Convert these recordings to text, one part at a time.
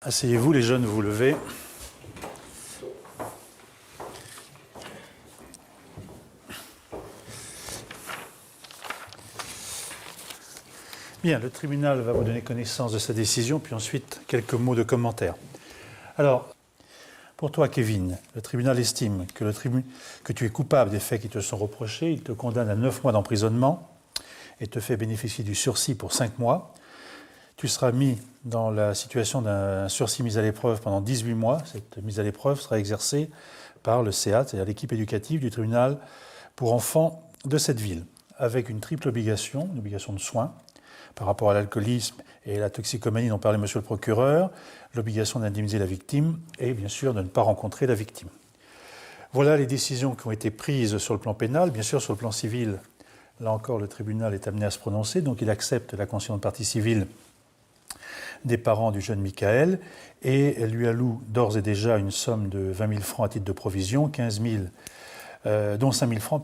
Asseyez-vous, les jeunes, vous levez. Bien, le tribunal va vous donner connaissance de sa décision, puis ensuite quelques mots de commentaire. Alors, pour toi, Kevin, le tribunal estime que tu es coupable des faits qui te sont reprochés. Il te condamne à 9 mois d'emprisonnement et te fait bénéficier du sursis pour 5 mois. Tu seras mis dans la situation d'un sursis mis à l'épreuve pendant 18 mois. Cette mise à l'épreuve sera exercée par le CEAT, c'est-à-dire l'équipe éducative du tribunal pour enfants de cette ville, avec une triple obligation, une obligation de soins par rapport à l'alcoolisme et la toxicomanie dont parlait monsieur le procureur, l'obligation d'indemniser la victime et bien sûr de ne pas rencontrer la victime. Voilà les décisions qui ont été prises sur le plan pénal. Bien sûr, sur le plan civil, là encore, le tribunal est amené à se prononcer, donc il accepte la conscience de partie civile des parents du jeune Michael et lui alloue d'ores et déjà une somme de 20 000 francs à titre de provision, 15 000, dont 5 000 francs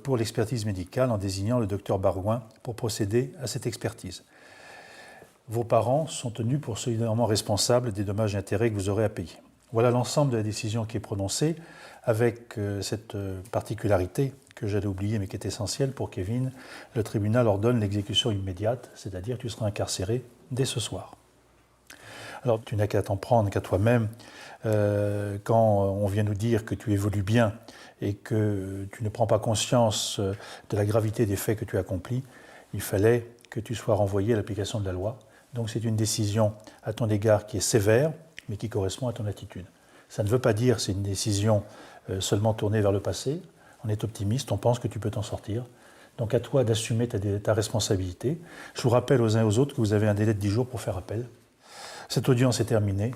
pour l'expertise médicale en désignant le docteur Barouin pour procéder à cette expertise. Vos parents sont tenus pour solidairement responsables des dommages et intérêts que vous aurez à payer. Voilà l'ensemble de la décision qui est prononcée avec cette particularité que j'allais oublier mais qui est essentielle pour Kevin. Le tribunal ordonne l'exécution immédiate, c'est-à-dire que tu seras incarcéré dès ce soir. Alors tu n'as qu'à t'en prendre qu'à toi-même quand on vient nous dire que tu évolues bien et que tu ne prends pas conscience de la gravité des faits que tu accomplis. Il fallait que tu sois renvoyé à l'application de la loi. Donc c'est une décision à ton égard qui est sévère, mais qui correspond à ton attitude. Ça ne veut pas dire que c'est une décision seulement tournée vers le passé. On est optimiste, on pense que tu peux t'en sortir. Donc à toi d'assumer ta responsabilité. Je vous rappelle aux uns et aux autres que vous avez un délai de 10 jours pour faire appel. Cette audience est terminée.